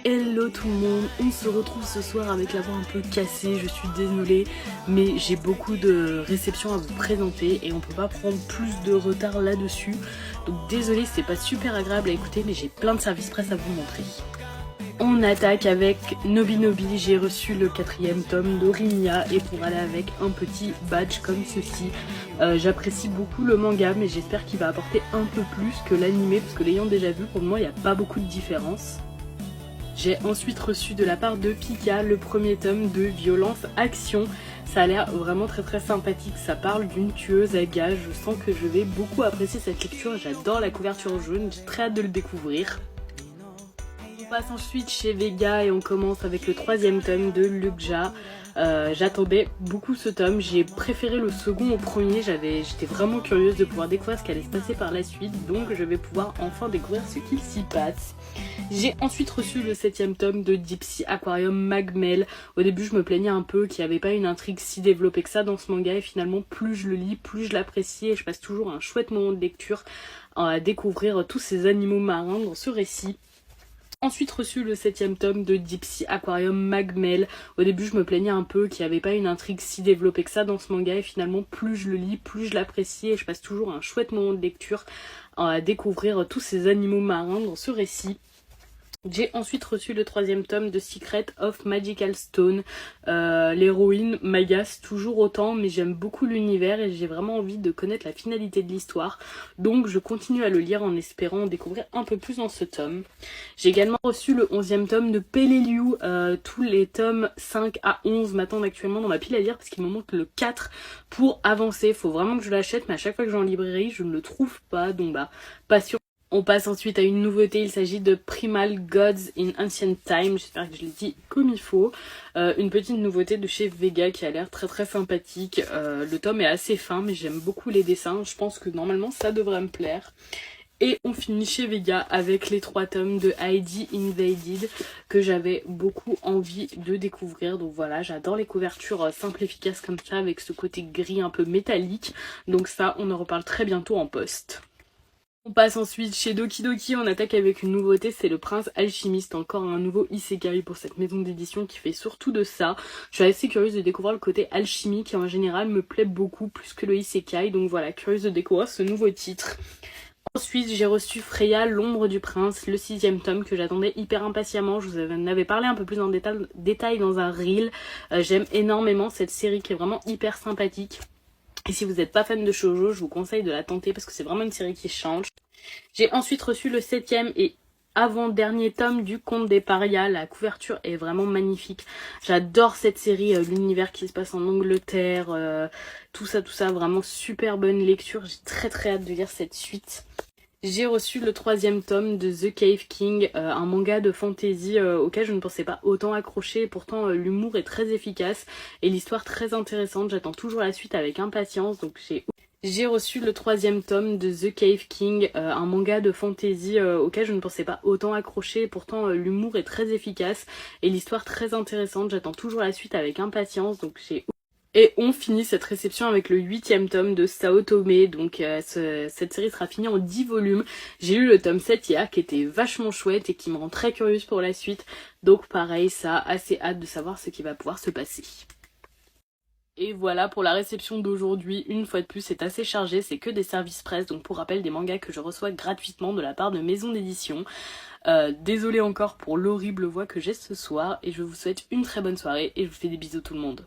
Hello tout le monde, on se retrouve ce soir avec la voix un peu cassée, je suis désolée, mais j'ai beaucoup de réceptions à vous présenter et on peut pas prendre plus de retard là-dessus. Donc désolée, c'est pas super agréable à écouter, mais j'ai plein de services presse à vous montrer. On attaque avec Nobi Nobi, j'ai reçu le 4e tome d'Orinia et pour aller avec un petit badge comme ceci. J'apprécie beaucoup le manga mais j'espère qu'il va apporter un peu plus que l'anime parce que l'ayant déjà vu, pour moi il n'y a pas beaucoup de différence. J'ai ensuite reçu de la part de Pika le 1er tome de Violence Action. Ça a l'air vraiment très sympathique, ça parle d'une tueuse à gages. Je sens que je vais beaucoup apprécier cette lecture, j'adore la couverture jaune, j'ai très hâte de le découvrir. On passe ensuite chez Vega et on commence avec le 3e tome de Lukja. J'attendais beaucoup ce tome, j'ai préféré le second au premier, j'étais vraiment curieuse de pouvoir découvrir ce qui allait se passer par la suite, donc je vais pouvoir enfin découvrir ce qu'il s'y passe. J'ai ensuite reçu le 7e tome de Deep Sea Aquarium Magmel. Au début je me plaignais un peu qu'il n'y avait pas une intrigue si développée que ça dans ce manga et finalement plus je le lis, plus je l'apprécie et je passe toujours un chouette moment de lecture à découvrir tous ces animaux marins dans ce récit. Ensuite reçu le 7e tome de Deep Sea Aquarium Magmel. Au début je me plaignais un peu qu'il n'y avait pas une intrigue si développée que ça dans ce manga et finalement plus je le lis, plus je l'apprécie et je passe toujours un chouette moment de lecture à découvrir tous ces animaux marins dans ce récit. J'ai ensuite reçu le 3e tome de Secret of Magical Stone. L'héroïne m'agace toujours autant, mais j'aime beaucoup l'univers et j'ai vraiment envie de connaître la finalité de l'histoire. Donc je continue à le lire en espérant en découvrir un peu plus dans ce tome. J'ai également reçu le 11e tome de Peleliu. Tous les tomes 5 à 11 m'attendent actuellement dans ma pile à lire parce qu'il me manque le 4 pour avancer. Faut vraiment que je l'achète, mais à chaque fois que je vais en librairie, je ne le trouve pas. Donc pas sûr. On passe ensuite à une nouveauté, il s'agit de Primal Gods in Ancient Time, j'espère que je l'ai dit comme il faut. Une petite nouveauté de chez Vega qui a l'air très sympathique. Le tome est assez fin mais j'aime beaucoup les dessins, je pense que normalement ça devrait me plaire. Et on finit chez Vega avec les 3 tomes de Heidi Invaded que j'avais beaucoup envie de découvrir. Donc voilà, j'adore les couvertures simples et efficaces comme ça avec ce côté gris un peu métallique. Donc ça, on en reparle très bientôt en post. On passe ensuite chez Doki Doki, on attaque avec une nouveauté, c'est le Prince Alchimiste, encore un nouveau isekai pour cette maison d'édition qui fait surtout de ça. Je suis assez curieuse de découvrir le côté alchimie qui en général me plaît beaucoup plus que le isekai, donc voilà, curieuse de découvrir ce nouveau titre. Ensuite j'ai reçu Freya, l'ombre du prince, le 6e tome que j'attendais hyper impatiemment, je vous en avais parlé un peu plus en détail dans un reel. J'aime énormément cette série qui est vraiment hyper sympathique. Et si vous n'êtes pas fan de shoujo, je vous conseille de la tenter parce que c'est vraiment une série qui change. J'ai ensuite reçu le 7e et avant-dernier tome du Conte des Parias. La couverture est vraiment magnifique. J'adore cette série, l'univers qui se passe en Angleterre, tout ça, vraiment super bonne lecture. J'ai très hâte de lire cette suite. J'ai reçu le 3e tome de The Cave King, un manga de fantasy auquel je ne pensais pas autant accrocher. Et pourtant l'humour est très efficace et l'histoire très intéressante. J'attends toujours la suite avec impatience. Donc j'ai reçu le 3e tome de The Cave King, un manga de fantasy auquel je ne pensais pas autant accrocher. Et pourtant l'humour est très efficace et l'histoire très intéressante. J'attends toujours la suite avec impatience. Donc Et on finit cette réception avec le 8e tome de Sao Tomé, donc cette série sera finie en 10 volumes. J'ai lu le tome 7 hier qui était vachement chouette et qui me rend très curieuse pour la suite. Donc pareil, ça a assez hâte de savoir ce qui va pouvoir se passer. Et voilà pour la réception d'aujourd'hui, une fois de plus c'est assez chargé, c'est que des services presse, donc pour rappel des mangas que je reçois gratuitement de la part de maisons d'édition. Désolée encore pour l'horrible voix que j'ai ce soir et je vous souhaite une très bonne soirée et je vous fais des bisous tout le monde.